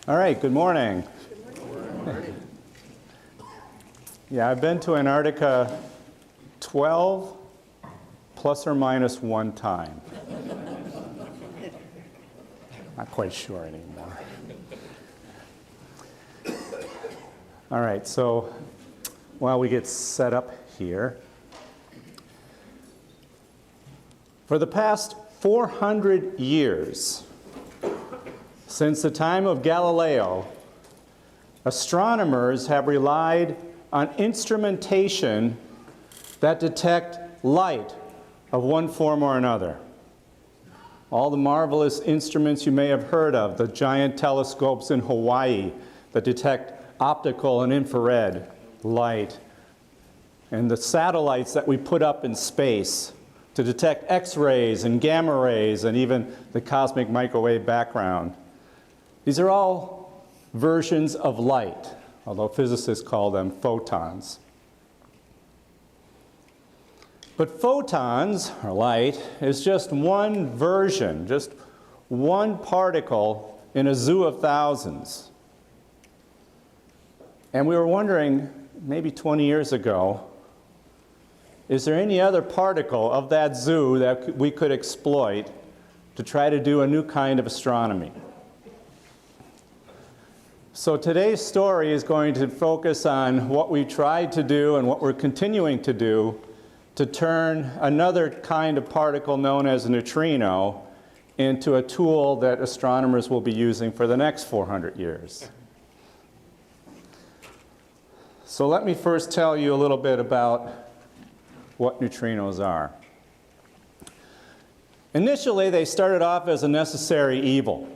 All right, good morning. Good morning. Yeah, I've been to Antarctica 12 plus or minus one time. Not quite sure anymore. All right, so while we get set up here, for the past 400 years, since the time of Galileo, astronomers have relied on instrumentation that detect light of one form or another. All the marvelous instruments you may have heard of, the giant telescopes in Hawaii that detect optical and infrared light, and the satellites that we put up in space to detect X-rays and gamma rays and even the cosmic microwave background. These are all versions of light, although physicists call them photons. But photons, or light, is just one version, just one particle in a zoo of thousands. And we were wondering, maybe 20 years ago, is there any other particle of that zoo that we could exploit to try to do a new kind of astronomy? So today's story is going to focus on what we tried to do and what we're continuing to do to turn another kind of particle known as a neutrino into a tool that astronomers will be using for the next 400 years. So let me first tell you a little bit about what neutrinos are. Initially, they started off as a necessary evil.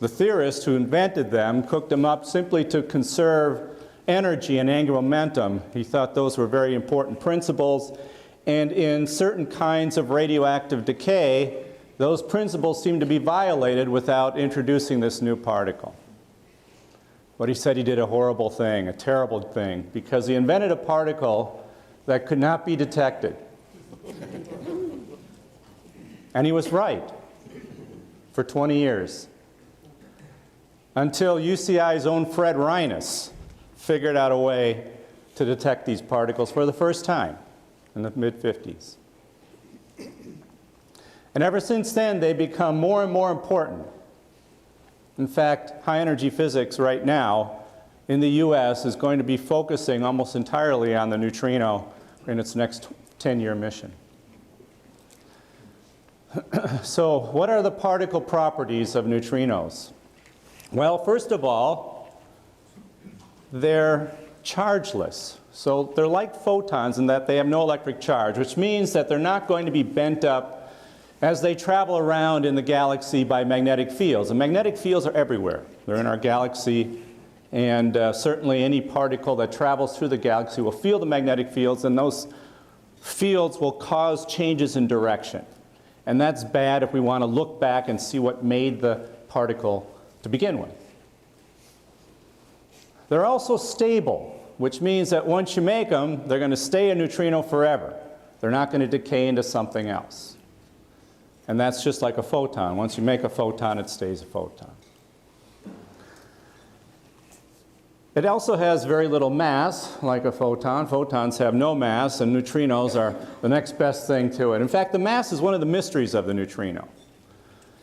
The theorist who invented them cooked them up simply to conserve energy and angular momentum. He thought those were very important principles, and in certain kinds of radioactive decay, those principles seemed to be violated without introducing this new particle. But he said he did a horrible thing, a terrible thing, because he invented a particle that could not be detected. And he was right for 20 years. Until UCI's own Fred Reines figured out a way to detect these particles for the first time in the mid-50s. And ever since then, they've become more and more important. In fact, high-energy physics right now in the US is going to be focusing almost entirely on the neutrino in its next 10-year mission. So what are the particle properties of neutrinos? Well, first of all, they're chargeless. So they're like photons in that they have no electric charge, which means that they're not going to be bent up as they travel around in the galaxy by magnetic fields. And magnetic fields are everywhere. They're in our galaxy, and certainly any particle that travels through the galaxy will feel the magnetic fields, and those fields will cause changes in direction. And that's bad if we want to look back and see what made the particle to begin with. They're also stable, which means that once you make them, they're going to stay a neutrino forever. They're not going to decay into something else. And that's just like a photon. Once you make a photon, it stays a photon. It also has very little mass, like a photon. Photons have no mass, and neutrinos are the next best thing to it. In fact, the mass is one of the mysteries of the neutrino.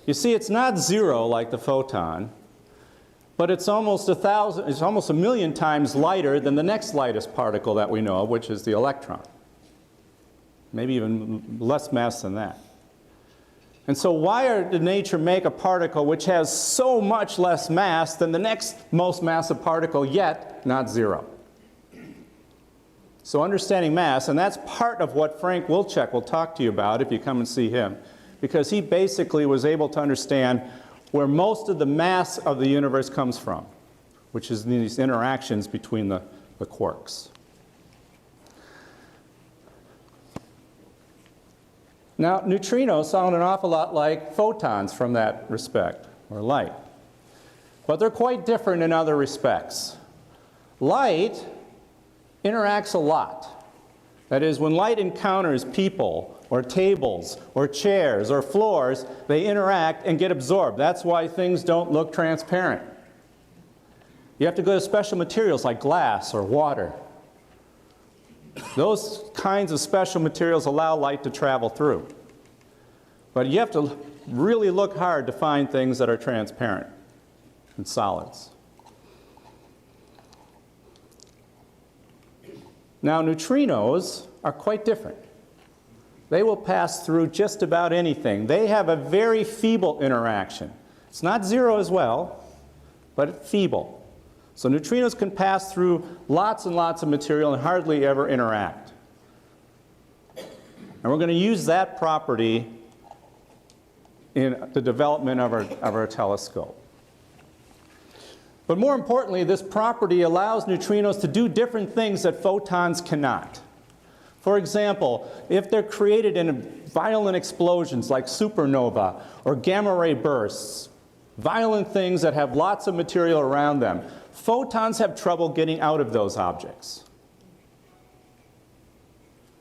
You see, it's not zero like the photon, but it's almost a million times lighter than the next lightest particle that we know of, which is the electron. Maybe even less mass than that. And so why did nature make a particle which has so much less mass than the next most massive particle, yet not zero? So understanding mass, and that's part of what Frank Wilczek will talk to you about if you come and see him, because he basically was able to understand where most of the mass of the universe comes from, which is these interactions between the quarks. Now, neutrinos sound an awful lot like photons from that respect, or light. But they're quite different in other respects. Light interacts a lot. That is, when light encounters people or tables or chairs or floors, they interact and get absorbed. That's why things don't look transparent. You have to go to special materials like glass or water. Those kinds of special materials allow light to travel through. But you have to really look hard to find things that are transparent and solids. Now, neutrinos are quite different. They will pass through just about anything. They have a very feeble interaction. It's not zero as well, but feeble. So neutrinos can pass through lots and lots of material and hardly ever interact. And we're going to use that property in the development of our telescope. But more importantly, this property allows neutrinos to do different things that photons cannot. For example, if they're created in violent explosions like supernova or gamma ray bursts, violent things that have lots of material around them, photons have trouble getting out of those objects.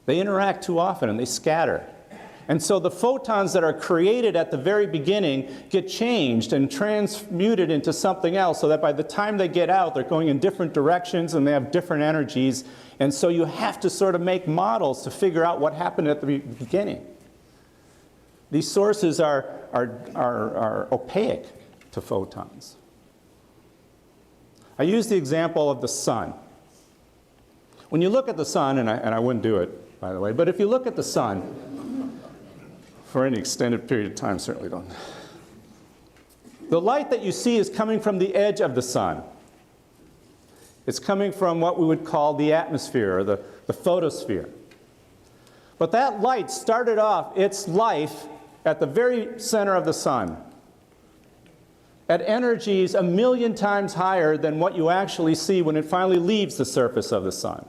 They interact too often and they scatter. And so the photons that are created at the very beginning get changed and transmuted into something else so that by the time they get out, they're going in different directions and they have different energies. And so you have to sort of make models to figure out what happened at the beginning. These sources are opaque to photons. I use the example of the sun. When you look at the sun, and I wouldn't do it, by the way, but if you look at the sun, for any extended period of time, certainly don't. The light that you see is coming from the edge of the sun. It's coming from what we would call the atmosphere, or the photosphere. But that light started off its life at the very center of the sun, at energies 1,000,000 times higher than what you actually see when it finally leaves the surface of the sun.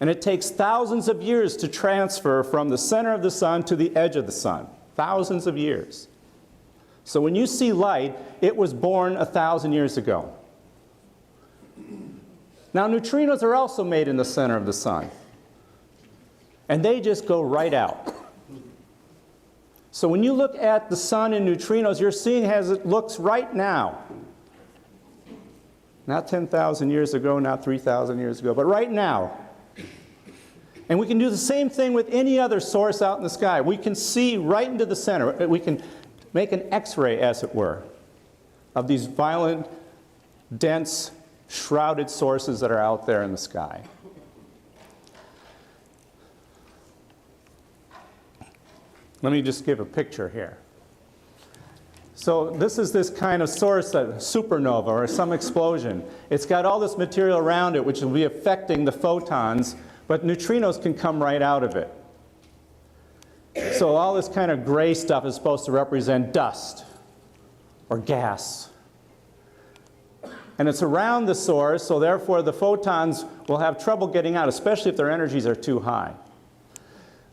And it takes thousands of years to transfer from the center of the sun to the edge of the sun. Thousands of years. So when you see light, it was born 1,000 years ago. Now, neutrinos are also made in the center of the sun. And they just go right out. So when you look at the sun and neutrinos, you're seeing as it looks right now. Not 10,000 years ago, not 3,000 years ago, but right now. And we can do the same thing with any other source out in the sky. We can see right into the center. We can make an X-ray, as it were, of these violent, dense, shrouded sources that are out there in the sky. Let me just give a picture here. So this is this kind of source, a supernova or some explosion. It's got all this material around it which will be affecting the photons, but neutrinos can come right out of it. So all this kind of gray stuff is supposed to represent dust or gas. And it's around the source, so therefore the photons will have trouble getting out, especially if their energies are too high.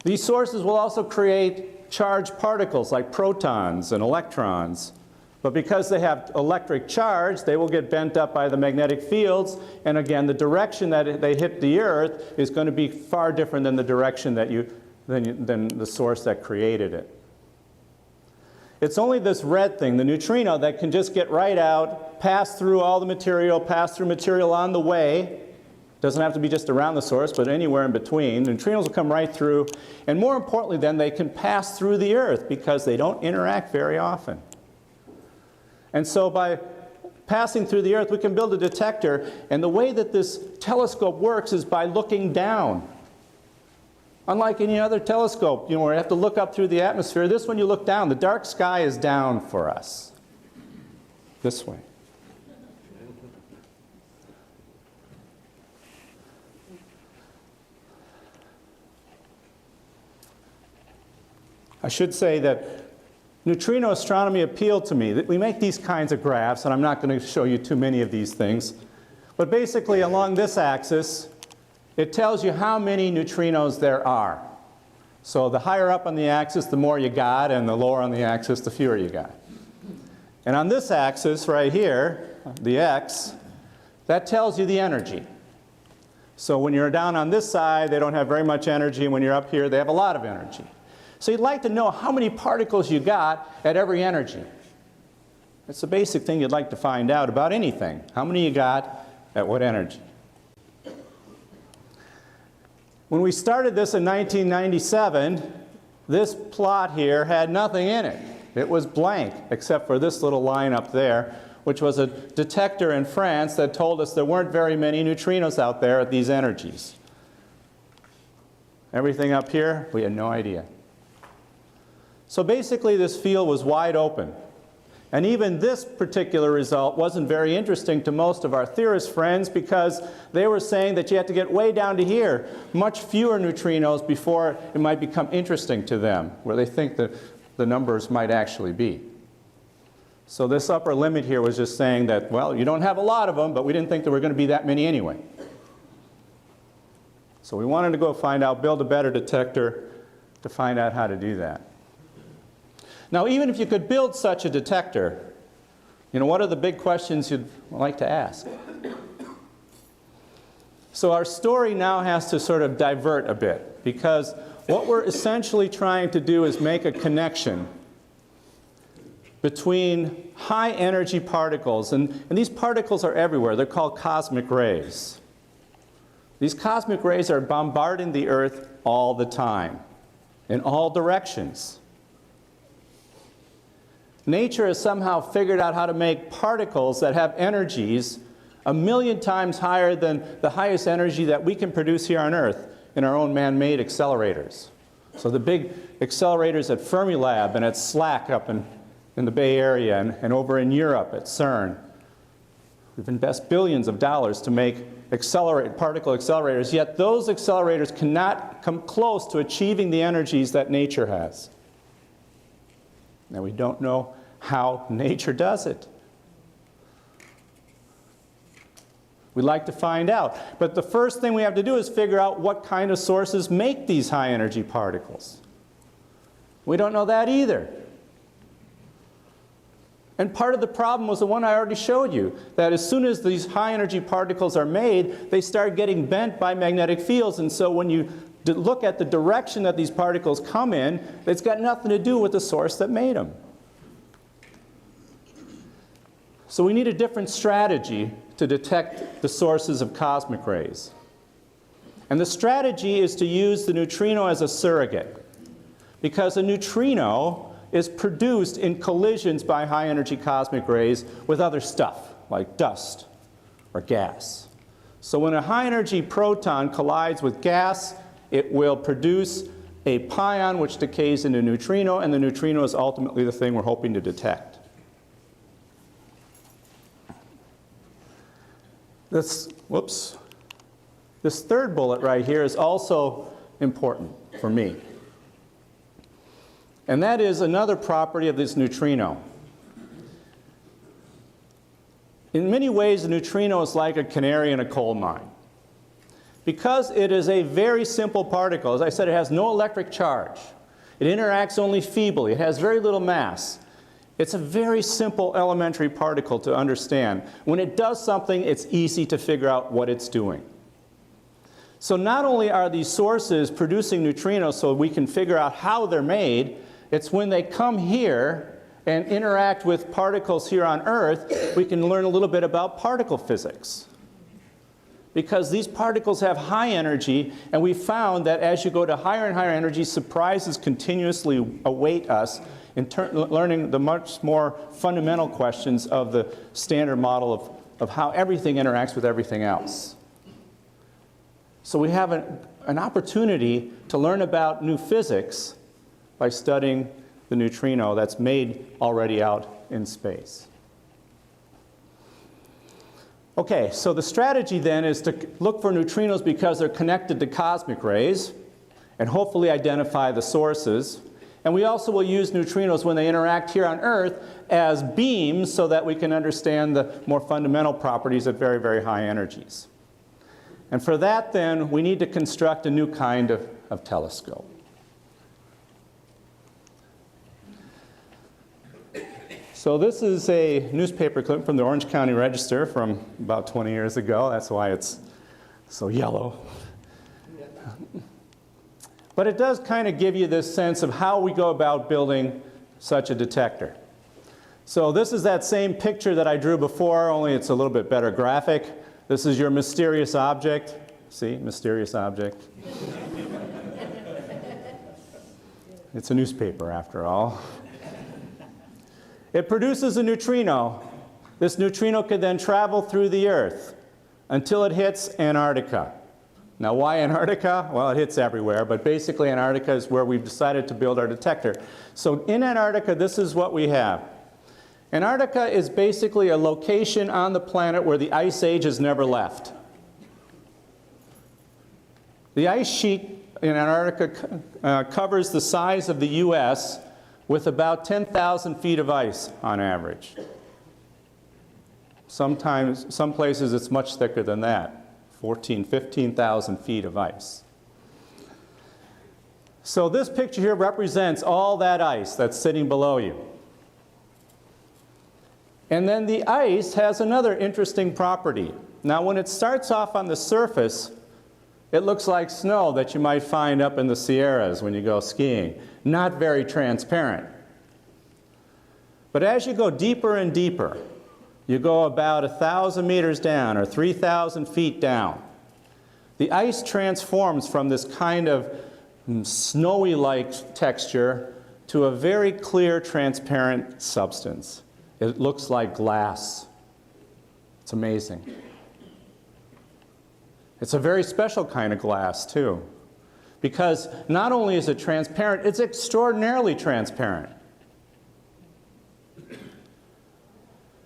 These sources will also create charged particles like protons and electrons. But because they have electric charge, they will get bent up by the magnetic fields. And again, the direction that they hit the Earth is going to be far different than the direction that than the source that created it. It's only this red thing, the neutrino, that can just get right out, pass through all the material, pass through material on the way. Doesn't have to be just around the source, but anywhere in between. Neutrinos will come right through. And more importantly, then, they can pass through the Earth because they don't interact very often. And so by passing through the Earth, we can build a detector. And the way that this telescope works is by looking down. Unlike any other telescope, where you have to look up through the atmosphere, this one you look down. The dark sky is down for us. This way. I should say that neutrino astronomy appealed to me. We make these kinds of graphs, and I'm not going to show you too many of these things. But basically, along this axis, it tells you how many neutrinos there are. So the higher up on the axis, the more you got, and the lower on the axis, the fewer you got. And on this axis right here, the X, that tells you the energy. So when you're down on this side, they don't have very much energy, and when you're up here, they have a lot of energy. So you'd like to know how many particles you got at every energy. It's the basic thing you'd like to find out about anything. How many you got at what energy? When we started this in 1997, this plot here had nothing in it. It was blank, except for this little line up there, which was a detector in France that told us there weren't very many neutrinos out there at these energies. Everything up here, we had no idea. So basically this field was wide open. And even this particular result wasn't very interesting to most of our theorist friends because they were saying that you have to get way down to here, much fewer neutrinos before it might become interesting to them, where they think that the numbers might actually be. So this upper limit here was just saying that, well, you don't have a lot of them, but we didn't think there were going to be that many anyway. So we wanted to go find out, build a better detector to find out how to do that. Now, even if you could build such a detector, what are the big questions you'd like to ask? So our story now has to sort of divert a bit, because what we're essentially trying to do is make a connection between high energy particles, and these particles are everywhere. They're called cosmic rays. These cosmic rays are bombarding the Earth all the time, in all directions. Nature has somehow figured out how to make particles that have energies 1,000,000 times higher than the highest energy that we can produce here on Earth in our own man-made accelerators. So the big accelerators at Fermilab and at SLAC up in the Bay Area and over in Europe at CERN. We've invested billions of dollars to make particle accelerators, yet those accelerators cannot come close to achieving the energies that nature has. Now, we don't know how nature does it. We'd like to find out. But the first thing we have to do is figure out what kind of sources make these high energy particles. We don't know that either. And part of the problem was the one I already showed you, that as soon as these high energy particles are made, they start getting bent by magnetic fields. And so when you look at the direction that these particles come in, it's got nothing to do with the source that made them. So we need a different strategy to detect the sources of cosmic rays. And the strategy is to use the neutrino as a surrogate, because a neutrino is produced in collisions by high energy cosmic rays with other stuff, like dust or gas. So when a high energy proton collides with gas, it will produce a pion which decays into a neutrino, and the neutrino is ultimately the thing we're hoping to detect. This third bullet right here is also important for me. And that is another property of this neutrino. In many ways, the neutrino is like a canary in a coal mine. Because it is a very simple particle, as I said, it has no electric charge. It interacts only feebly. It has very little mass. It's a very simple elementary particle to understand. When it does something, it's easy to figure out what it's doing. So not only are these sources producing neutrinos so we can figure out how they're made, it's when they come here and interact with particles here on Earth, we can learn a little bit about particle physics. Because these particles have high energy, and we found that as you go to higher and higher energy, surprises continuously await us in learning the much more fundamental questions of the standard model of how everything interacts with everything else. So we have an opportunity to learn about new physics by studying the neutrino that's made already out in space. Okay, so the strategy then is to look for neutrinos because they're connected to cosmic rays and hopefully identify the sources. And we also will use neutrinos when they interact here on Earth as beams so that we can understand the more fundamental properties at very, very high energies. And for that then, we need to construct a new kind of telescope. So this is a newspaper clip from the Orange County Register from about 20 years ago. That's why it's So yellow. But it does kind of give you this sense of how we go about building such a detector. So this is that same picture that I drew before, only it's a little bit better graphic. This is your mysterious object. See, mysterious object. It's a newspaper after all. It produces a neutrino. This neutrino could then travel through the Earth until it hits Antarctica. Now, why Antarctica? Well, it hits everywhere, but basically Antarctica is where we've decided to build our detector. So in Antarctica, this is what we have. Antarctica is basically a location on the planet where the ice age has never left. The ice sheet in Antarctica covers the size of the US with about 10,000 feet of ice on average. Sometimes, some places it's much thicker than that. 15,000 feet of ice. So this picture here represents all that ice that's sitting below you. And then the ice has another interesting property. Now when it starts off on the surface, it looks like snow that you might find up in the Sierras when you go skiing. Not very transparent. But as you go deeper and deeper, you go about 1,000 meters down or 3,000 feet down. The ice transforms from this kind of snowy-like texture to a very clear, transparent substance. It looks like glass. It's amazing. It's a very special kind of glass, too, because not only is it transparent, it's extraordinarily transparent.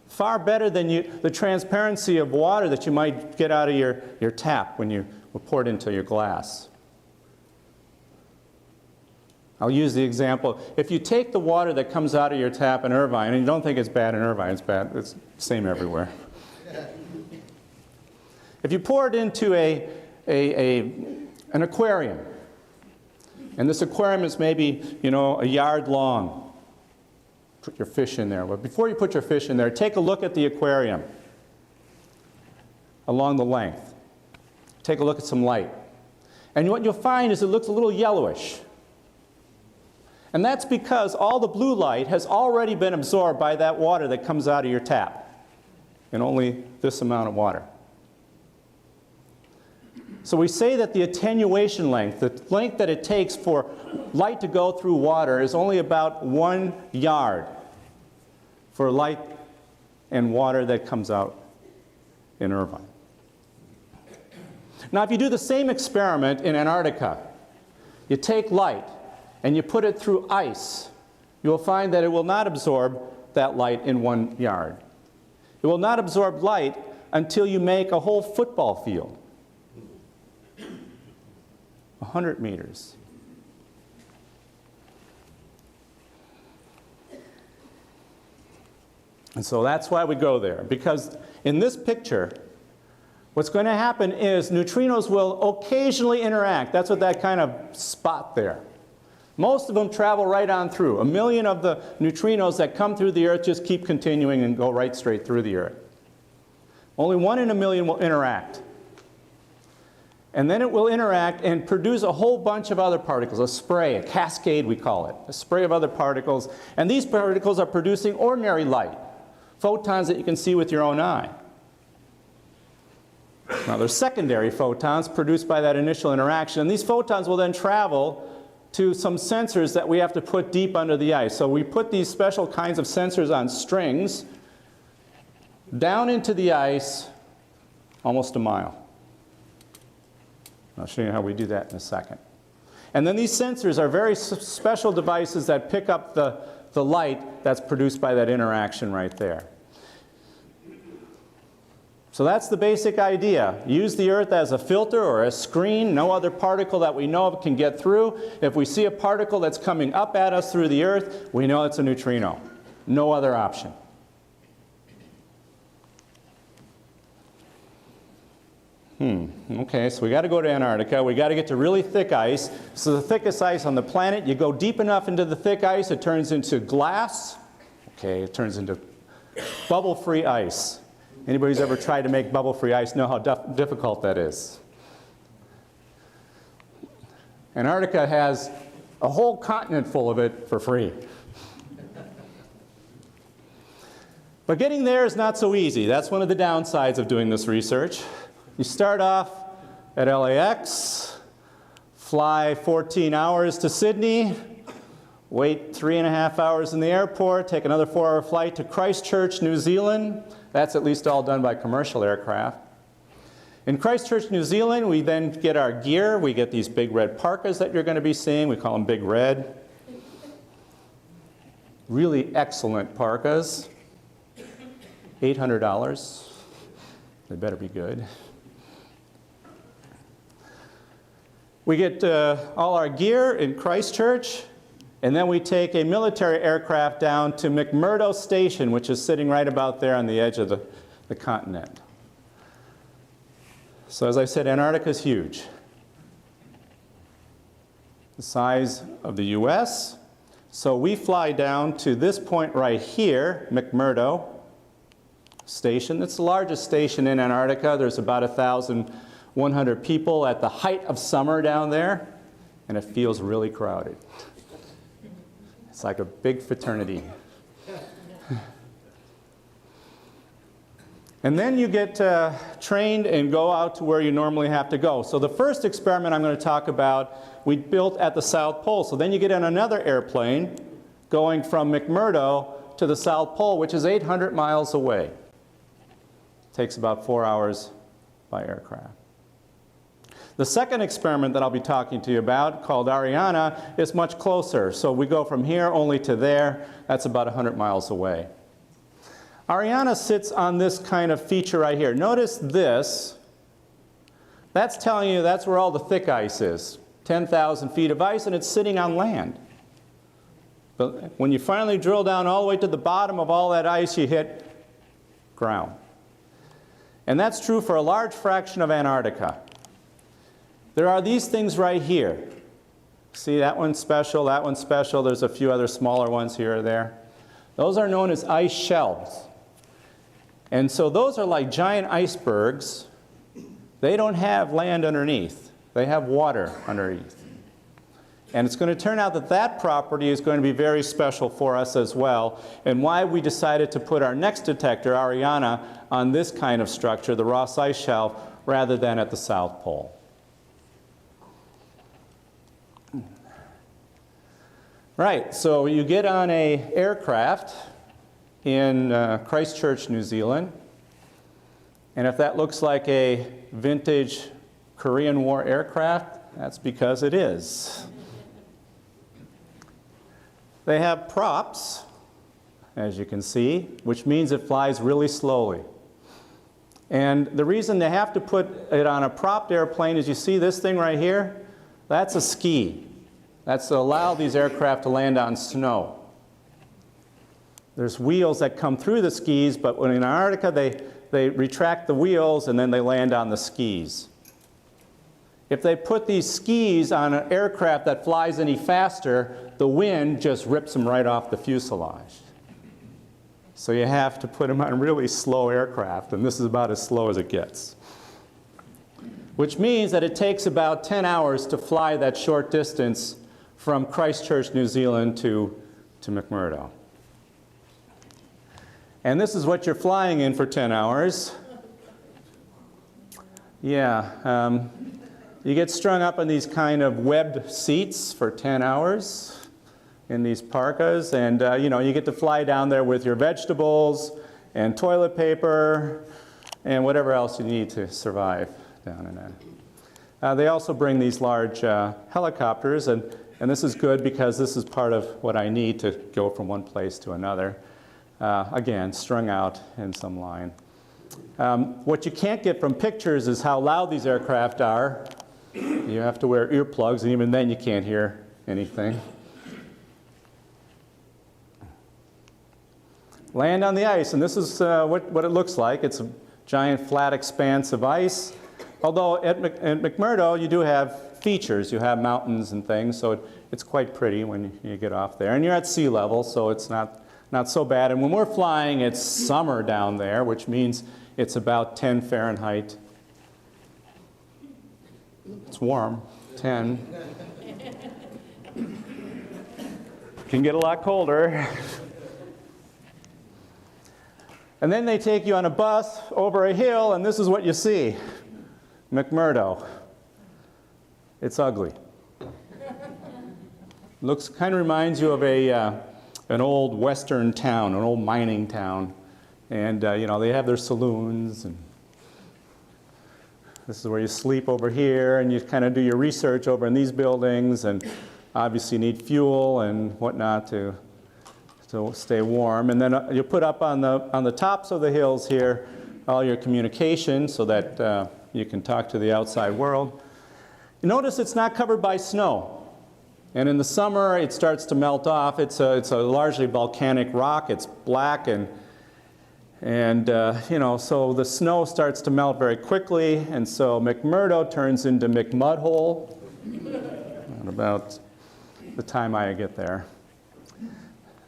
Far better than the transparency of water that you might get out of your tap when you pour it into your glass. I'll use the example. If you take the water that comes out of your tap in Irvine, and you don't think it's bad in Irvine, it's bad, it's the same everywhere. If you pour it into an aquarium, and this aquarium is maybe, a yard long, put your fish in there. But before you put your fish in there, take a look at the aquarium along the length. Take a look at some light. And what you'll find is it looks a little yellowish. And that's because all the blue light has already been absorbed by that water that comes out of your tap in only this amount of water. So we say that the attenuation length, the length that it takes for light to go through water, is only about 1 yard for light and water that comes out in Irvine. Now, if you do the same experiment in Antarctica, you take light and you put it through ice, you'll find that it will not absorb that light in 1 yard. It will not absorb light until you make a whole football field. 100 meters. And so that's why we go there, because in this picture, what's going to happen is neutrinos will occasionally interact. That's what that kind of spot there. Most of them travel right on through. 1 million of the neutrinos that come through the Earth just keep continuing and go right straight through the Earth. Only 1 in 1 million will interact. And then it will interact and produce a whole bunch of other particles, a spray, a cascade we call it, a spray of other particles. And these particles are producing ordinary light, photons that you can see with your own eye. Now there's secondary photons produced by that initial interaction, and these photons will then travel to some sensors that we have to put deep under the ice. So we put these special kinds of sensors on strings down into the ice almost a mile. I'll show you how we do that in a second. And then these sensors are very special devices that pick up the light that's produced by that interaction right there. So that's the basic idea. Use the Earth as a filter or a screen. No other particle that we know of can get through. If we see a particle that's coming up at us through the Earth, we know it's a neutrino. No other option. Okay, so we got to go to Antarctica. We got to get to really thick ice. So the thickest ice on the planet, you go deep enough into the thick ice, it turns into glass. Okay, it turns into bubble-free ice. Anybody who's ever tried to make bubble-free ice know how difficult that is. Antarctica has a whole continent full of it for free. But getting there is not so easy. That's one of the downsides of doing this research. You start off at LAX, fly 14 hours to Sydney, wait 3.5 hours in the airport, take another 4-hour flight to Christchurch, New Zealand. That's at least all done by commercial aircraft. In Christchurch, New Zealand, we then get our gear. We get these big red parkas that you're going to be seeing. We call them Big Red. Really excellent parkas. $800. They better be good. We get all our gear in Christchurch, and then we take a military aircraft down to McMurdo Station, which is sitting right about there on the edge of the continent. So as I said, Antarctica is huge. The size of the US. So we fly down to this point right here, McMurdo Station. It's the largest station in Antarctica. There's about 1,100 people at the height of summer down there, and it feels really crowded. It's like a big fraternity. And then you get trained and go out to where you normally have to go. So the first experiment I'm going to talk about, we built at the South Pole. So then you get on another airplane going from McMurdo to the South Pole, which is 800 miles away. Takes about 4 hours by aircraft. The second experiment that I'll be talking to you about, called Ariana, is much closer. So we go from here only to there. That's about 100 miles away. Ariana sits on this kind of feature right here. Notice this. That's telling you that's where all the thick ice is. 10,000 feet of ice, and it's sitting on land. But when you finally drill down all the way to the bottom of all that ice, you hit ground. And that's true for a large fraction of Antarctica. There are these things right here. See, that one's special, that one's special. There's a few other smaller ones here or there. Those are known as ice shelves. And so those are like giant icebergs. They don't have land underneath. They have water underneath. And it's going to turn out that that property is going to be very special for us as well, and why we decided to put our next detector, Ariana, on this kind of structure, the Ross Ice Shelf, rather than at the South Pole. Right, so you get on an aircraft in Christchurch, New Zealand, and if that looks like a vintage Korean War aircraft, that's because it is. They have props, as you can see, which means it flies really slowly. And the reason they have to put it on a propped airplane is, you see this thing right here? That's a ski. That's to allow these aircraft to land on snow. There's wheels that come through the skis, but when in Antarctica, they retract the wheels and then they land on the skis. If they put these skis on an aircraft that flies any faster, the wind just rips them right off the fuselage. So you have to put them on really slow aircraft, and this is about as slow as it gets. Which means that it takes about 10 hours to fly that short distance from Christchurch, New Zealand to McMurdo. And this is what you're flying in for 10 hours. Yeah. You get strung up on these kind of webbed seats for 10 hours in these parkas, and you get to fly down there with your vegetables and toilet paper and whatever else you need to survive down in there. They also bring these large helicopters, and this is good because this is part of what I need to go from one place to another. Again, strung out in some line. What you can't get from pictures is how loud these aircraft are. You have to wear earplugs, and even then you can't hear anything. Land on the ice, and this is what it looks like. It's a giant flat expanse of ice. Although at McMurdo you do have features. You have mountains and things, so it's quite pretty when you get off there. And you're at sea level, so it's not so bad. And when we're flying, it's summer down there, which means it's about 10 Fahrenheit. It's warm, 10. can get a lot colder. And then they take you on a bus over a hill, and this is what you see. McMurdo. It's ugly. Looks, kind of reminds you of an old western town, an old mining town. And you know, they have their saloons, and this is where you sleep over here, and you kind of do your research over in these buildings, and obviously you need fuel and whatnot to stay warm. And then you put up on the tops of the hills here all your communication so that you can talk to the outside world. You notice it's not covered by snow. And in the summer it starts to melt off. It's a largely volcanic rock. It's black and you know, so the snow starts to melt very quickly, and so McMurdo turns into McMudhole at about the time I get there.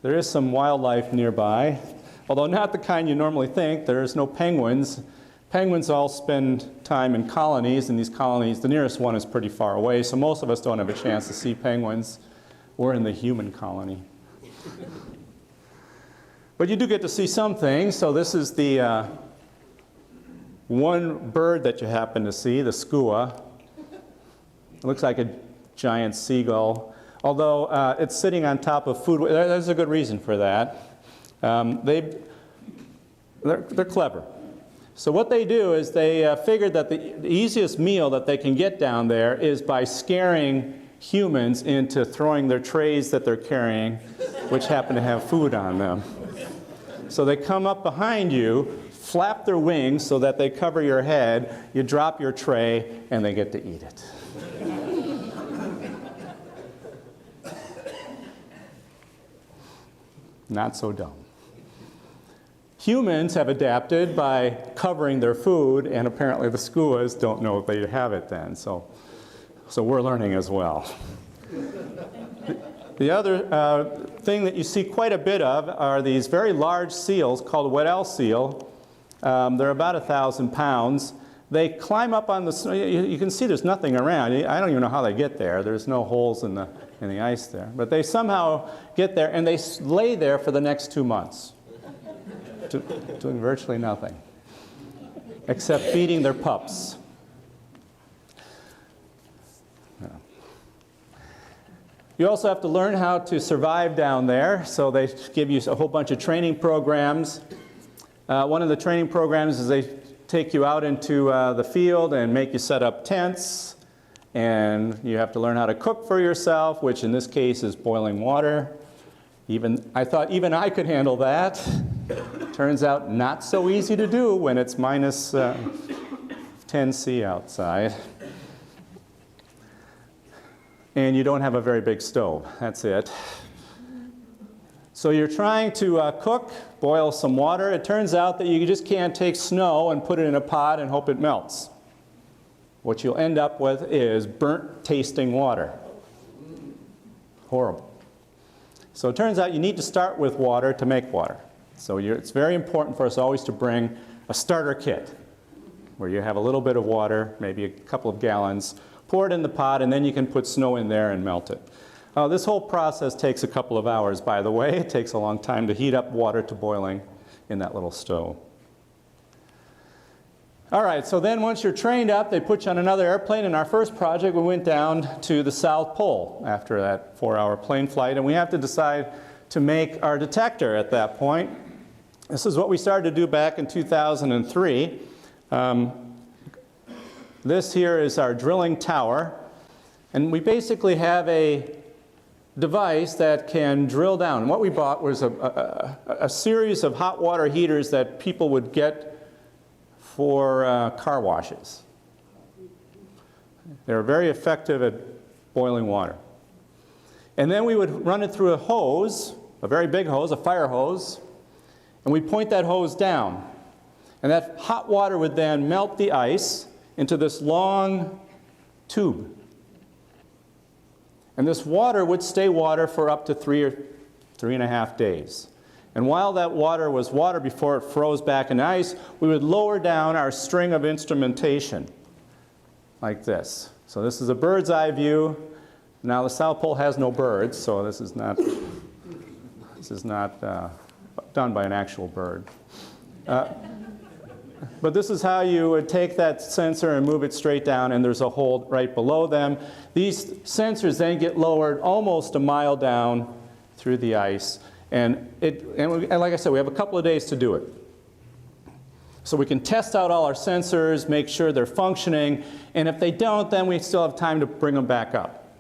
There is some wildlife nearby, although not the kind you normally think. There's no penguins. Penguins all spend time in colonies, and these colonies, the nearest one is pretty far away, so most of us don't have a chance to see penguins. We're in the human colony. But you do get to see some things. So this is the one bird that you happen to see, the skua. It looks like a giant seagull, although it's sitting on top of food. There's a good reason for that. They're clever. So what they do is they figured that the easiest meal that they can get down there is by scaring humans into throwing their trays that they're carrying, which happen to have food on them. So they come up behind you, flap their wings so that they cover your head, you drop your tray, and they get to eat it. Not so dumb. Humans have adapted by covering their food, and apparently the skuas don't know if they have it then, so we're learning as well. The other thing that you see quite a bit of are these very large seals called Weddell Seal. They're about 1,000 pounds. They climb up on the snow. You can see there's nothing around. I don't even know how they get there. There's no holes in the ice there. But they somehow get there, and they lay there for the next 2 months, doing virtually nothing, except feeding their pups. You also have to learn how to survive down there, so they give you a whole bunch of training programs. One of the training programs is they take you out into the field and make you set up tents, and you have to learn how to cook for yourself, which in this case is boiling water. I thought even I could handle that. Turns out not so easy to do when it's minus 10 C outside. And you don't have a very big stove. That's it. So you're trying to cook, boil some water. It turns out that you just can't take snow and put it in a pot and hope it melts. What you'll end up with is burnt tasting water. Horrible. So it turns out you need to start with water to make water. So it's very important for us always to bring a starter kit where you have a little bit of water, maybe a couple of gallons, pour it in the pot, and then you can put snow in there and melt it. This whole process takes a couple of hours, by the way. It takes a long time to heat up water to boiling in that little stove. All right, so then once you're trained up, they put you on another airplane. In our first project, we went down to the South Pole after that 4-hour plane flight, and we have to decide to make our detector at that point. This is what we started to do back in 2003. This here is our drilling tower, and we basically have a device that can drill down. And what we bought was a series of hot water heaters that people would get for car washes. They're very effective at boiling water. And then we would run it through a hose, a very big hose, a fire hose, and we point that hose down. And that hot water would then melt the ice into this long tube. And this water would stay water for up to 3 or 3.5 days. And while that water was water before it froze back in ice, we would lower down our string of instrumentation like this. So this is a bird's eye view. Now the South Pole has no birds, so this is not This is not done by an actual bird. But this is how you would take that sensor and move it straight down, and there's a hole right below them. These sensors then get lowered almost a mile down through the ice. And like I said, we have a couple of days to do it. So we can test out all our sensors, make sure they're functioning, and if they don't, then we still have time to bring them back up.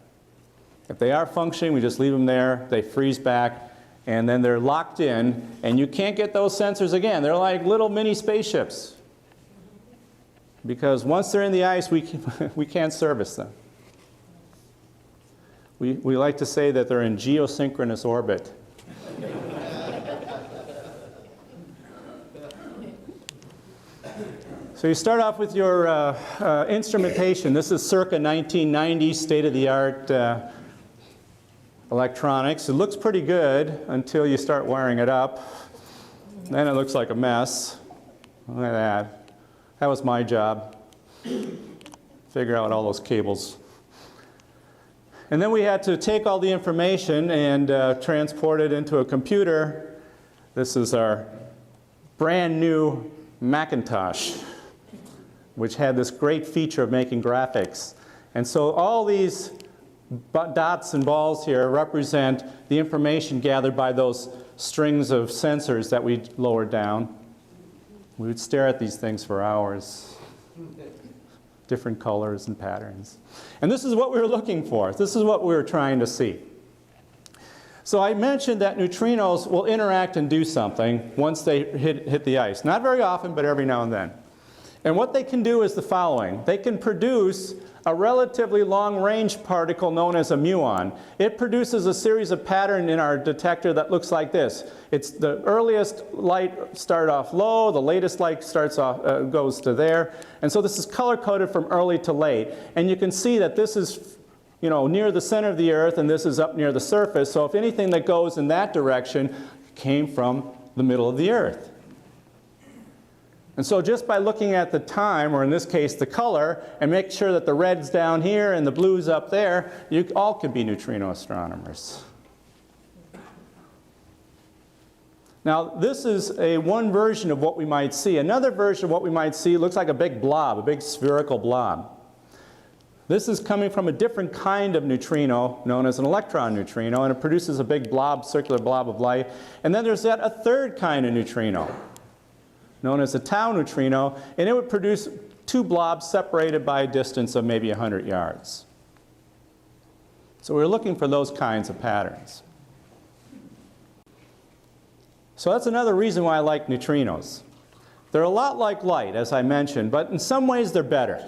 If they are functioning, we just leave them there, they freeze back, and then they're locked in, and you can't get those sensors again. They're like little mini spaceships. Because once they're in the ice, we can't service them. We like to say that they're in geosynchronous orbit. So you start off with your instrumentation. This is circa 1990, state-of-the-art electronics. It looks pretty good until you start wiring it up. Then it looks like a mess. Look at that. That was my job. Figure out all those cables. And then we had to take all the information and transport it into a computer. This is our brand new Macintosh, which had this great feature of making graphics. And so all these dots and balls here represent the information gathered by those strings of sensors that we lowered down. We would stare at these things for hours. Different colors and patterns. And this is what we were looking for. This is what we were trying to see. So I mentioned that neutrinos will interact and do something once they hit the ice. Not very often, but every now and then. And what they can do is the following. They can produce a relatively long-range particle known as a muon. It produces a series of patterns in our detector that looks like this. It's the earliest light start off low, the latest light starts off, goes to there. And so this is color-coded from early to late. And you can see that this is near the center of the Earth, and this is up near the surface. So if anything that goes in that direction came from the middle of the Earth. And so just by looking at the time, or in this case the color, and make sure that the red's down here and the blue's up there, you all could be neutrino astronomers. Now this is one version of what we might see. Another version of what we might see looks like a big blob, a big spherical blob. This is coming from a different kind of neutrino known as an electron neutrino, and it produces a big blob, circular blob of light. And then there's a third kind of neutrino known as a tau neutrino, and it would produce two blobs separated by a distance of maybe 100 yards. So we're looking for those kinds of patterns. So that's another reason why I like neutrinos. They're a lot like light, as I mentioned, but in some ways they're better.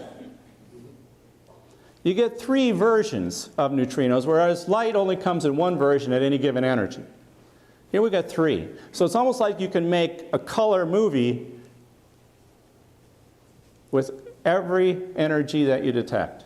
You get three versions of neutrinos, whereas light only comes in one version at any given energy. Here we got three. So it's almost like you can make a color movie with every energy that you detect.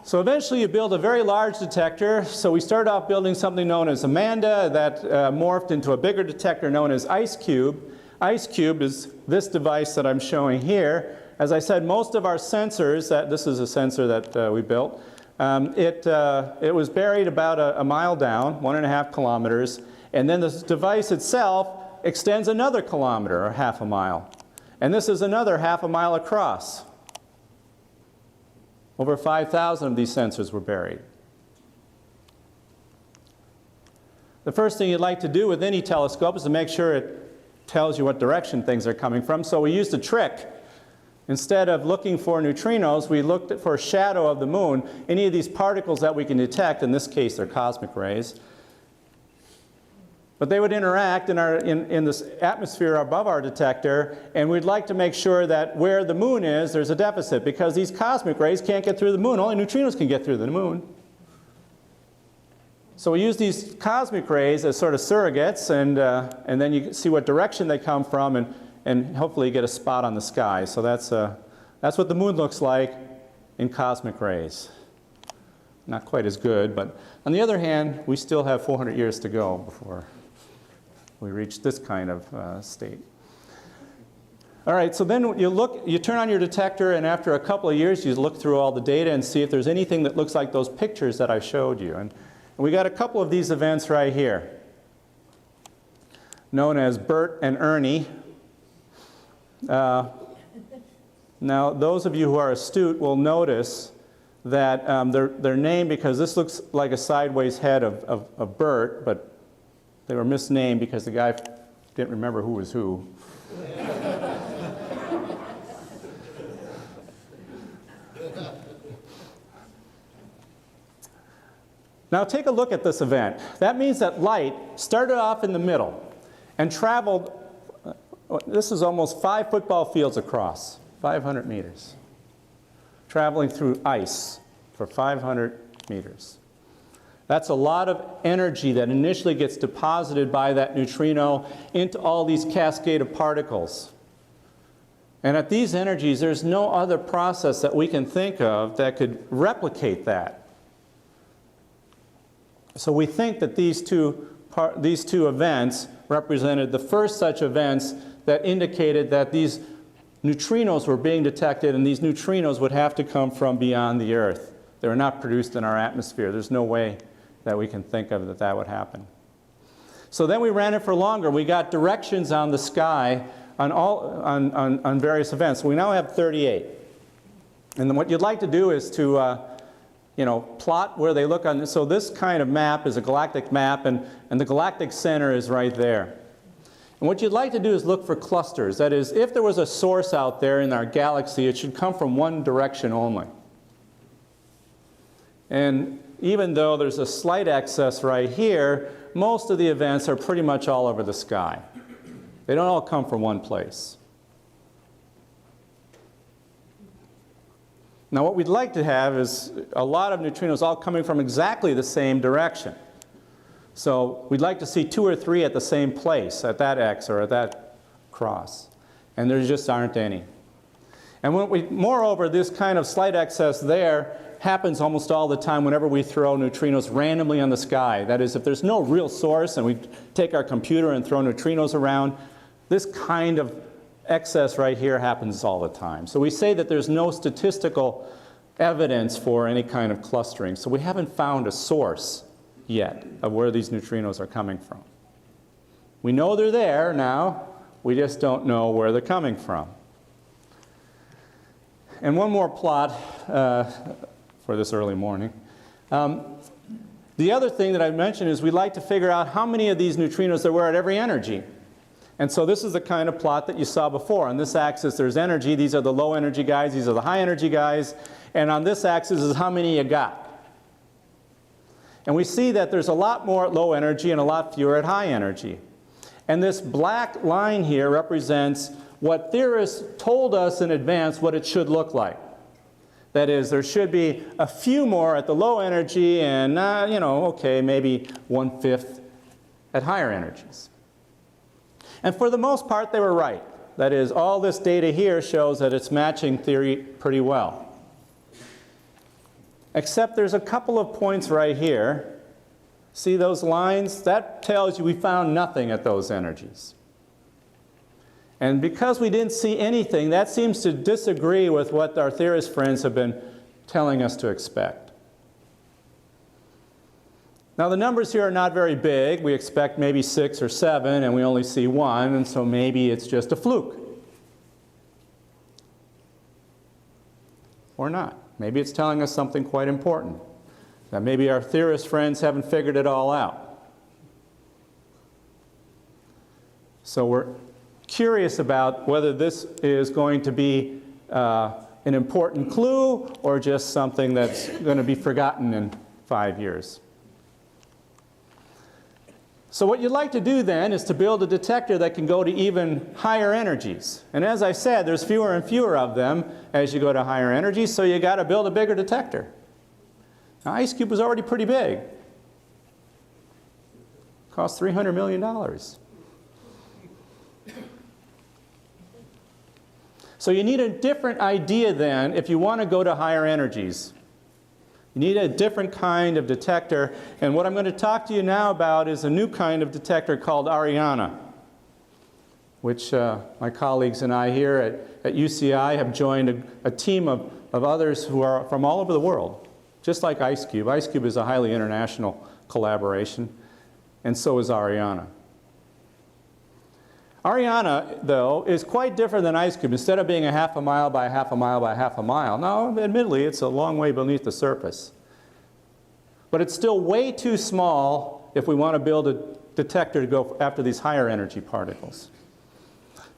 So eventually you build a very large detector. So we started off building something known as Amanda that morphed into a bigger detector known as IceCube. IceCube is this device that I'm showing here. As I said, most of our sensors, this is a sensor that we built, it was buried about a mile down, 1.5 kilometers, and then this device itself extends another kilometer, or half a mile. And this is another half a mile across. Over 5,000 of these sensors were buried. The first thing you'd like to do with any telescope is to make sure it tells you what direction things are coming from. So we used a trick. Instead of looking for neutrinos, we looked for a shadow of the moon. Any of these particles that we can detect, in this case they're cosmic rays, but they would interact in this atmosphere above our detector, and we'd like to make sure that where the moon is, there's a deficit, because these cosmic rays can't get through the moon. Only neutrinos can get through the moon. So we use these cosmic rays as sort of surrogates, and then you see what direction they come from, and hopefully you get a spot on the sky. So that's what the moon looks like in cosmic rays. Not quite as good, but on the other hand, we still have 400 years to go before we reach this kind of state. All right, so then you turn on your detector, and after a couple of years, you look through all the data and see if there's anything that looks like those pictures that I showed you. And we got a couple of these events right here, known as Bert and Ernie. Now, those of you who are astute will notice that they're named because this looks like a sideways head of Bert, but they were misnamed because the guy didn't remember who was who. Now take a look at this event. That means that light started off in the middle and traveled, this is almost 5 football fields across, 500 meters, traveling through ice for 500 meters. That's a lot of energy that initially gets deposited by that neutrino into all these cascade of particles. And at these energies, there's no other process that we can think of that could replicate that. So we think that these two events represented the first such events that indicated that these neutrinos were being detected, and these neutrinos would have to come from beyond the Earth. They were not produced in our atmosphere. There's no way that we can think of that would happen. So then we ran it for longer. We got directions on the sky on various events. We now have 38. And then what you'd like to do is to plot where they look on this. So this kind of map is a galactic map, and the galactic center is right there. And what you'd like to do is look for clusters. That is, if there was a source out there in our galaxy, it should come from one direction only. And even though there's a slight excess right here, most of the events are pretty much all over the sky. They don't all come from one place. Now what we'd like to have is a lot of neutrinos all coming from exactly the same direction. So we'd like to see 2 or 3 at the same place, at that X or at that cross. And there just aren't any. And moreover, this kind of slight excess there happens almost all the time whenever we throw neutrinos randomly on the sky. That is, if there's no real source and we take our computer and throw neutrinos around, this kind of excess right here happens all the time. So we say that there's no statistical evidence for any kind of clustering. So we haven't found a source yet of where these neutrinos are coming from. We know they're there now, we just don't know where they're coming from. And one more plot for this early morning. The other thing that I mentioned is we'd like to figure out how many of these neutrinos there were at every energy. And so this is the kind of plot that you saw before. On this axis there's energy. These are the low energy guys. These are the high energy guys. And on this axis is how many you got. And we see that there's a lot more at low energy and a lot fewer at high energy. And this black line here represents what theorists told us in advance what it should look like. That is, there should be a few more at the low energy and, okay, maybe 1/5 at higher energies. And for the most part, they were right. That is, all this data here shows that it's matching theory pretty well. Except there's a couple of points right here. See those lines? That tells you we found nothing at those energies. And because we didn't see anything, that seems to disagree with what our theorist friends have been telling us to expect. Now the numbers here are not very big. We expect maybe 6 or 7, and we only see 1, and so maybe it's just a fluke. Or not. Maybe it's telling us something quite important. That maybe our theorist friends haven't figured it all out. So we're curious about whether this is going to be an important clue or just something that's going to be forgotten in 5 years. So what you'd like to do then is to build a detector that can go to even higher energies. And as I said, there's fewer and fewer of them as you go to higher energies, so you got to build a bigger detector. Now, Ice Cube was already pretty big. Cost $300 million. So you need a different idea then if you want to go to higher energies. You need a different kind of detector, and what I'm going to talk to you now about is a new kind of detector called Ariana. which my colleagues and I here at UCI have joined a team of others who are from all over the world, just like IceCube. IceCube is a highly international collaboration, and so is Ariana. Ariana, though, is quite different than IceCube. Instead of being a half a mile by a half a mile by a half a mile, now, admittedly, it's a long way beneath the surface. But it's still way too small if we want to build a detector to go after these higher energy particles.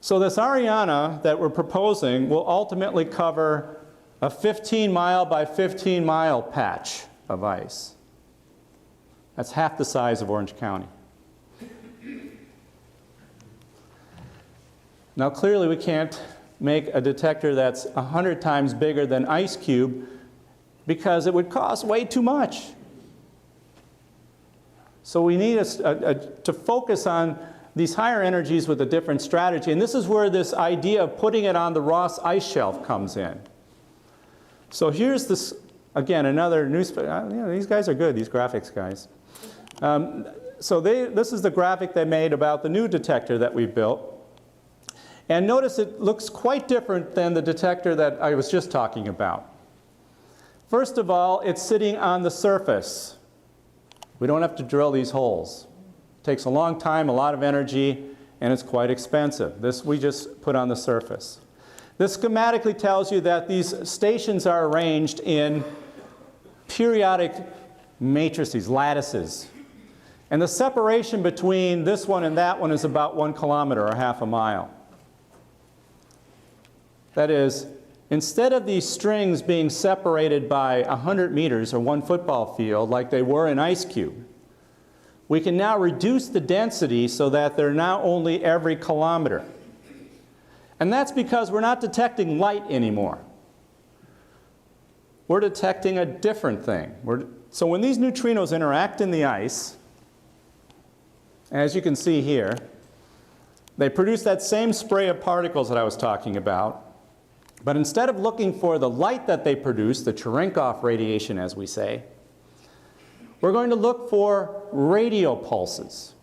So this Ariana that we're proposing will ultimately cover a 15-mile by 15-mile patch of ice. That's half the size of Orange County. Now clearly we can't make a detector that's 100 times bigger than IceCube because it would cost way too much. So we need to focus on these higher energies with a different strategy. And this is where this idea of putting it on the Ross ice shelf comes in. So here's this, again, another newspaper. You know, these guys are good, these graphics guys. This is the graphic they made about the new detector that we built. And notice it looks quite different than the detector that I was just talking about. First of all, it's sitting on the surface. We don't have to drill these holes. It takes a long time, a lot of energy, and it's quite expensive. This we just put on the surface. This schematically tells you that these stations are arranged in periodic matrices, lattices. And the separation between this one and that one is about 1 kilometer or half a mile. That is, instead of these strings being separated by 100 meters or 1 football field like they were in IceCube, we can now reduce the density so that they're now only every kilometer. And that's because we're not detecting light anymore. We're detecting a different thing. So when these neutrinos interact in the ice, as you can see here, they produce that same spray of particles that I was talking about. But instead of looking for the light that they produce, the Cherenkov radiation as we say, we're going to look for radio pulses.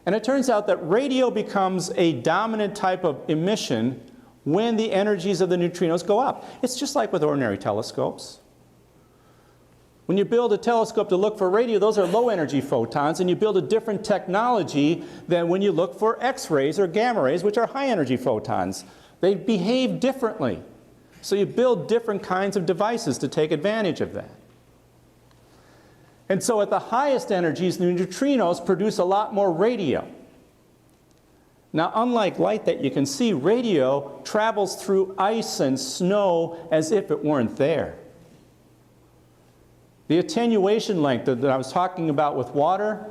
And it turns out that radio becomes a dominant type of emission when the energies of the neutrinos go up. It's just like with ordinary telescopes. When you build a telescope to look for radio, those are low energy photons, and you build a different technology than when you look for X-rays or gamma rays, which are high energy photons. They behave differently. So you build different kinds of devices to take advantage of that. And so at the highest energies, the neutrinos produce a lot more radio. Now, unlike light that you can see, radio travels through ice and snow as if it weren't there. The attenuation length that I was talking about with water,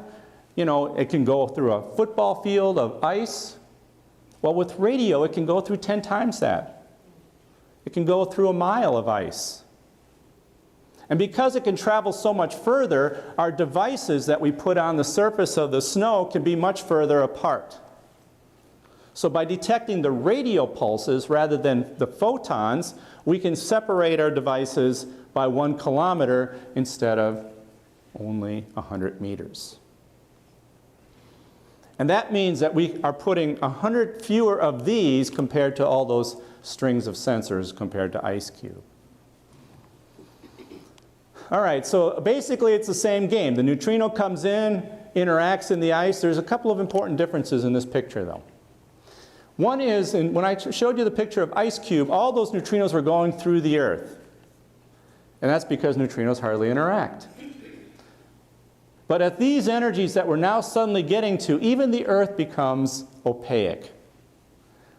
you know, it can go through a football field of ice. Well, with radio, it can go through 10 times that. It can go through a mile of ice. And because it can travel so much further, our devices that we put on the surface of the snow can be much further apart. So by detecting the radio pulses rather than the photons, we can separate our devices by 1 kilometer instead of only 100 meters. And that means that we are putting 100 fewer of these compared to all those strings of sensors compared to IceCube. All right, so basically it's the same game. The neutrino comes in, interacts in the ice. There's a couple of important differences in this picture, though. One is, when I showed you the picture of IceCube, all those neutrinos were going through the Earth. And that's because neutrinos hardly interact. But at these energies that we're now suddenly getting to, even the Earth becomes opaque.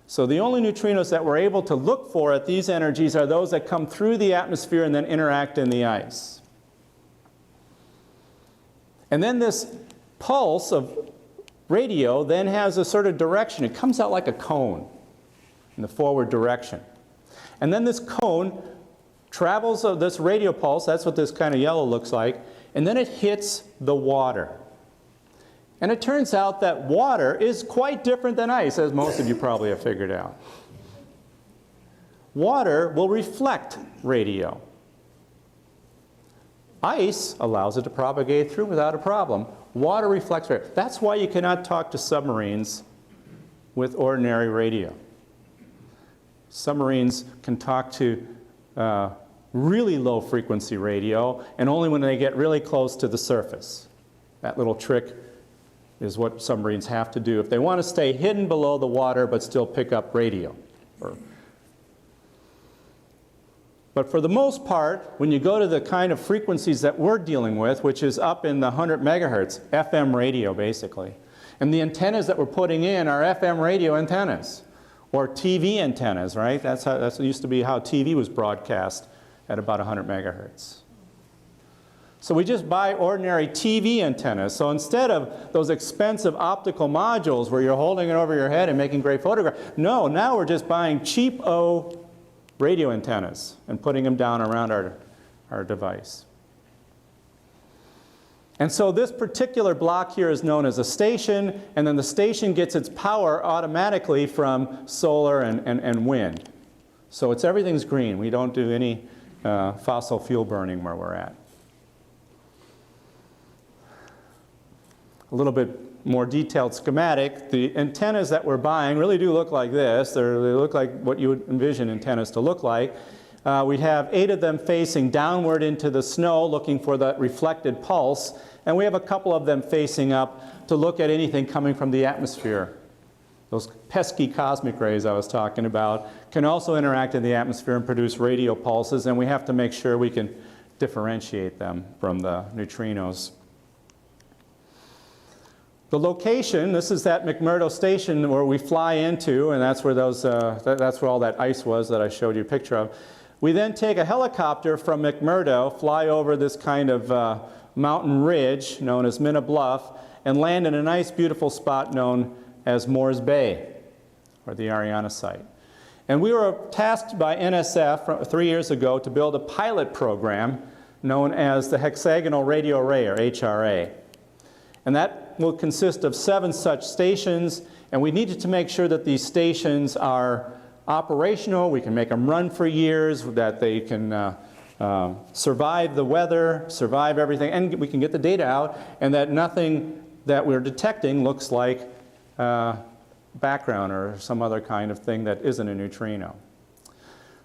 So the only neutrinos that we're able to look for at these energies are those that come through the atmosphere and then interact in the ice. And then this pulse of radio then has a sort of direction. It comes out like a cone in the forward direction. And then this cone travels of this radio pulse, that's what this kind of yellow looks like, and then it hits the water. And it turns out that water is quite different than ice, as most of you probably have figured out. Water will reflect radio. Ice allows it to propagate through without a problem. Water reflects radio. That's why you cannot talk to submarines with ordinary radio. Submarines can talk to really low frequency radio, and only when they get really close to the surface. That little trick is what submarines have to do if they want to stay hidden below the water but still pick up radio. But for the most part, when you go to the kind of frequencies that we're dealing with, which is up in the 100 megahertz, FM radio basically, and the antennas that we're putting in are FM radio antennas, or TV antennas, right? That used to be how TV was broadcast at about 100 megahertz. So we just buy ordinary TV antennas. So instead of those expensive optical modules where you're holding it over your head and making great photographs, no, now we're just buying cheap-o radio antennas and putting them down around our device. And so this particular block here is known as a station, and then the station gets its power automatically from solar and wind. So everything's green. We don't do any fossil fuel burning where we're at. A little bit more detailed schematic. The antennas that we're buying really do look like this. They look like what you would envision antennas to look like. We have 8 of them facing downward into the snow looking for that reflected pulse, and we have a couple of them facing up to look at anything coming from the atmosphere. Those pesky cosmic rays I was talking about can also interact in the atmosphere and produce radio pulses, and we have to make sure we can differentiate them from the neutrinos. The location, this is that McMurdo station where we fly into, and that's where that's where all that ice was that I showed you a picture of. We then take a helicopter from McMurdo, fly over this kind of mountain ridge known as Minna Bluff, and land in a nice beautiful spot known as Moores Bay, or the Ariana site. And we were tasked by NSF 3 years ago to build a pilot program known as the Hexagonal Radio Array, or HRA. And that will consist of 7 such stations, and we needed to make sure that these stations are operational, we can make them run for years, that they can survive the weather, survive everything, and we can get the data out, and that nothing that we're detecting looks like background or some other kind of thing that isn't a neutrino.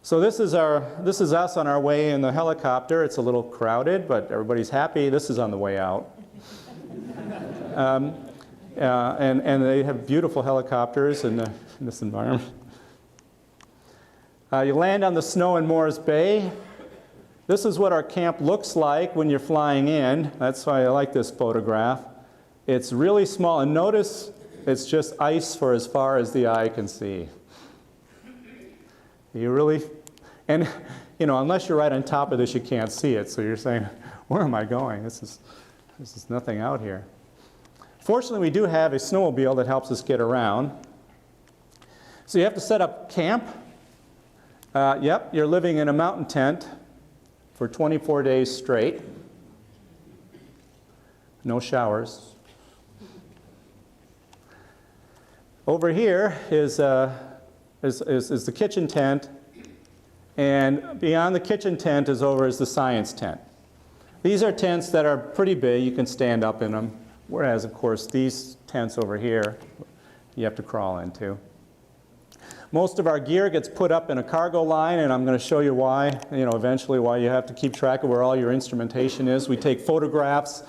So this is us on our way in the helicopter. It's a little crowded, but everybody's happy. This is on the way out. And they have beautiful helicopters in this environment. You land on the snow in Moores Bay. This is what our camp looks like when you're flying in. That's why I like this photograph. It's really small, and notice it's just ice for as far as the eye can see. You really, and you know, unless you're right on top of this, you can't see it. So you're saying, where am I going? This is nothing out here. Fortunately, we do have a snowmobile that helps us get around. So you have to set up camp. Yep, you're living in a mountain tent for 24 days straight. No showers. Over here is the kitchen tent, and beyond the kitchen tent is the science tent. These are tents that are pretty big. You can stand up in them. Whereas, of course, these tents over here, you have to crawl into. Most of our gear gets put up in a cargo line, and I'm going to show you why, eventually why you have to keep track of where all your instrumentation is. We take photographs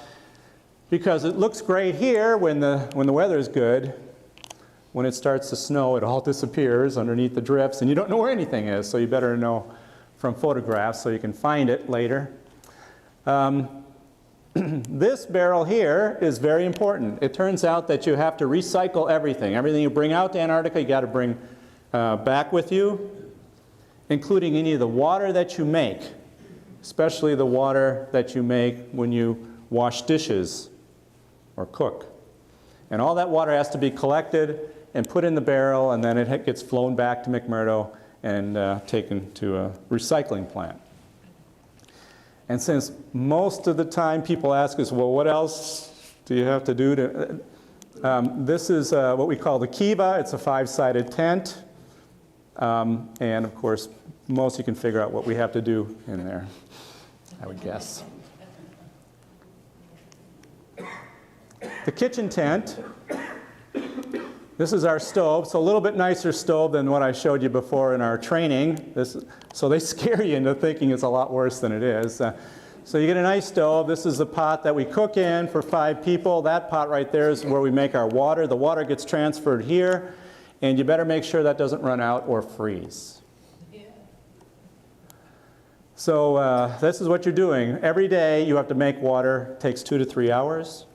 because it looks great here when the weather is good. When it starts to snow, it all disappears underneath the drifts, and you don't know where anything is, so you better know from photographs so you can find it later. This barrel here is very important. It turns out that you have to recycle everything. Everything you bring out to Antarctica, you got to bring back with you, including any of the water that you make, especially the water that you make when you wash dishes or cook. And all that water has to be collected and put in the barrel, and then it gets flown back to McMurdo and taken to a recycling plant. And since most of the time people ask us, well, what else do you have to do to... this is what we call the kiva. It's a 5-sided tent. And of course, most you can figure out what we have to do in there, I would guess. The kitchen tent This is our stove. So a little bit nicer stove than what I showed you before in our training. So they scare you into thinking it's a lot worse than it is. So you get a nice stove. This is the pot that we cook in for 5 people. That pot right there is where we make our water. The water gets transferred here, and you better make sure that doesn't run out or freeze. Yeah. So this is what you're doing. Every day you have to make water. It takes 2 to 3 hours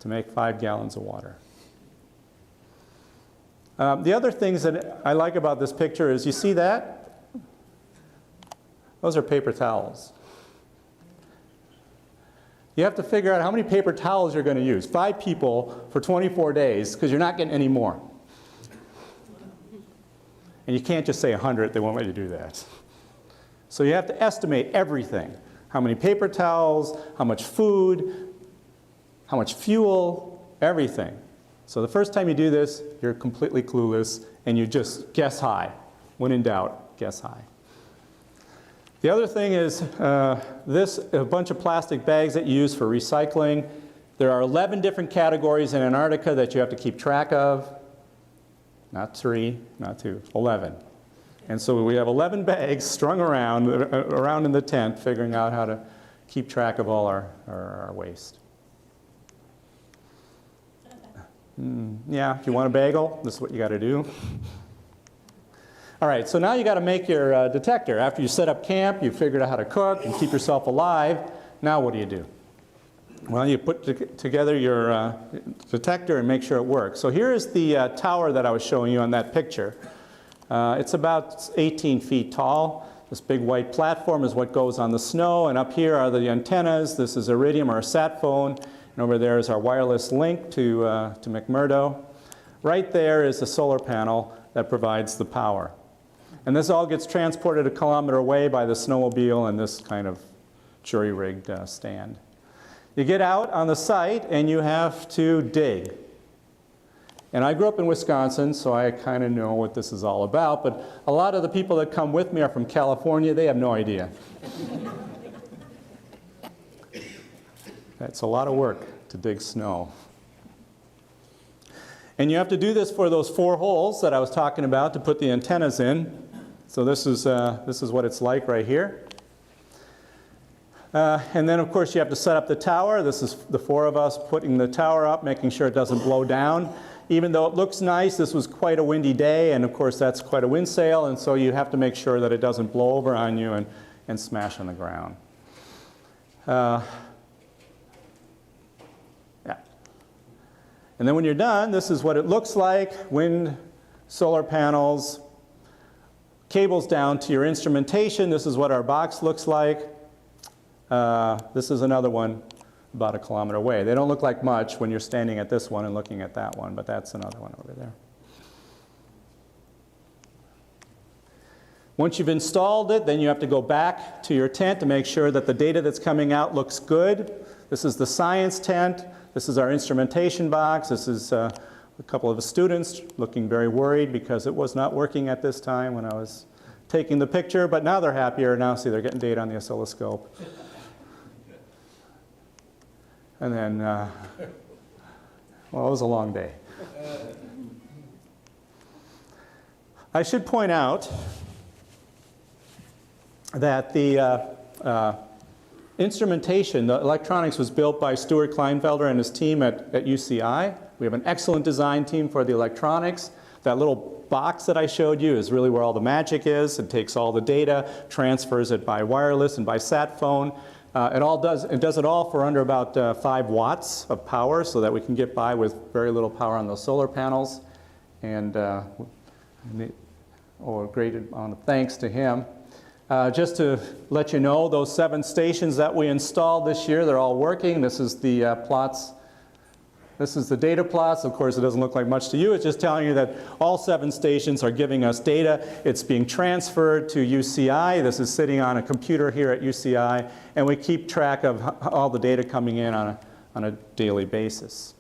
to make 5 gallons of water. The other things that I like about this picture is, you see that? Those are paper towels. You have to figure out how many paper towels you're going to use. 5 people for 24 days, because you're not getting any more. And you can't just say 100, they won't let you do that. So you have to estimate everything. How many paper towels, how much food, how much fuel, everything. So the first time you do this, you're completely clueless, and you just guess high. When in doubt, guess high. The other thing is a bunch of plastic bags that you use for recycling. There are 11 different categories in Antarctica that you have to keep track of. Not 3, not 2, 11. And so we have 11 bags strung around in the tent, figuring out how to keep track of all our waste. Yeah, if you want a bagel, this is what you got to do. All right, so now you got to make your detector. After you set up camp, you figured out how to cook and keep yourself alive. Now what do? Well, you put together your detector and make sure it works. So here is the tower that I was showing you on that picture. It's about 18 feet tall. This big white platform is what goes on the snow, and up here are the antennas. This is Iridium, or a sat phone, and over there is our wireless link to McMurdo. Right there is a solar panel that provides the power. And this all gets transported a kilometer away by the snowmobile and this kind of jury-rigged stand. You get out on the site and you have to dig. And I grew up in Wisconsin, so I kind of know what this is all about, but a lot of the people that come with me are from California. They have no idea. That's a lot of work to dig snow. And you have to do this for those 4 holes that I was talking about to put the antennas in. So this is what it's like right here. And then, of course, you have to set up the tower. This is the 4 of us putting the tower up, making sure it doesn't blow down. Even though it looks nice, this was quite a windy day, and of course that's quite a wind sail, and so you have to make sure that it doesn't blow over on you and smash on the ground. Yeah. And then when you're done, this is what it looks like. Wind, solar panels, cables down to your instrumentation. This is what our box looks like. This is another one about a kilometer away. They don't look like much when you're standing at this one and looking at that one, but that's another one over there. Once you've installed it, then you have to go back to your tent to make sure that the data that's coming out looks good. This is the science tent. This is our instrumentation box. This is a couple of the students looking very worried because it was not working at this time when I was taking the picture, but now they're happier. Now see, they're getting data on the oscilloscope. And then, well, it was a long day. I should point out that the instrumentation, the electronics, was built by Stuart Kleinfelder and his team at UCI. We have an excellent design team for the electronics. That little box that I showed you is really where all the magic is. It takes all the data, transfers it by wireless and by sat phone. It does it all for under about 5 watts of power, so that we can get by with very little power on those solar panels. And a great amount of thanks to him. Just to let you know, those 7 stations that we installed this year, they're all working. This is the plots. This is the data plots. Of course, it doesn't look like much to you. It's just telling you that all 7 stations are giving us data. It's being transferred to UCI. This is sitting on a computer here at UCI, and we keep track of all the data coming in on a daily basis.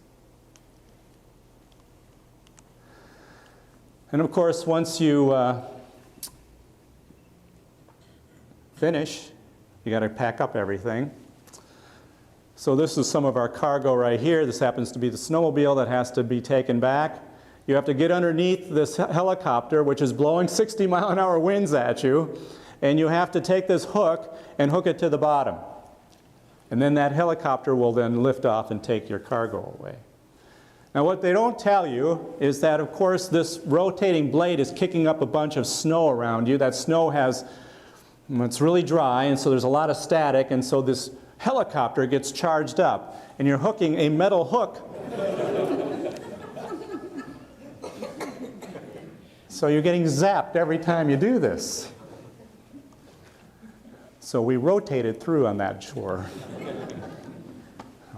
And of course, once you finish, you got to pack up everything. So this is some of our cargo right here. This happens to be the snowmobile that has to be taken back. You have to get underneath this helicopter, which is blowing 60-mile-an-hour winds at you, and you have to take this hook and hook it to the bottom. And then that helicopter will then lift off and take your cargo away. Now what they don't tell you is that, of course, this rotating blade is kicking up a bunch of snow around you. That snow has, it's really dry, and so there's a lot of static, and so this helicopter gets charged up, and you're hooking a metal hook. So you're getting zapped every time you do this. So we rotated through on that shore.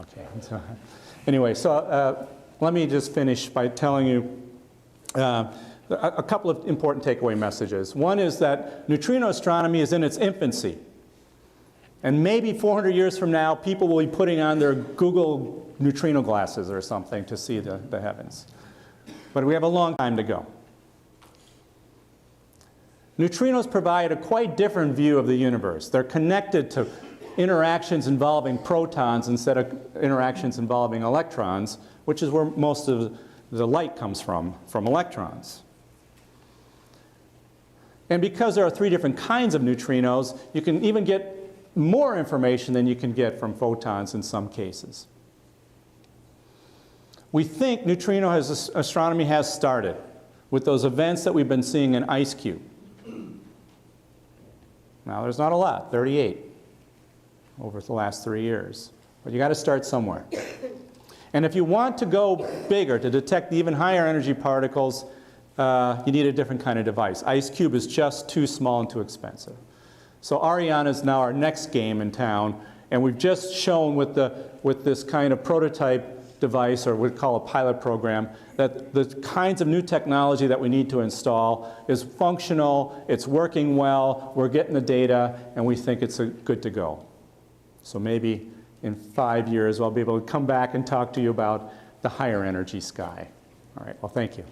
Okay. So, anyway, so let me just finish by telling you a couple of important takeaway messages. One is that neutrino astronomy is in its infancy. And maybe 400 years from now, people will be putting on their Google neutrino glasses or something to see the heavens. But we have a long time to go. Neutrinos provide a quite different view of the universe. They're connected to interactions involving protons instead of interactions involving electrons, which is where most of the light comes from electrons. And because there are 3 different kinds of neutrinos, you can even get more information than you can get from photons in some cases. We think neutrino astronomy has started with those events that we've been seeing in IceCube. Now, there's not a lot, 38 over the last 3 years. But you got to start somewhere. And if you want to go bigger, to detect even higher energy particles, you need a different kind of device. IceCube is just too small and too expensive. So Ariane is now our next game in town, and we've just shown with this kind of prototype device, or what we call a pilot program, that the kinds of new technology that we need to install is functional, it's working well, we're getting the data, and we think it's good to go. So maybe in 5 years I'll be able to come back and talk to you about the higher energy sky. All right, well, thank you.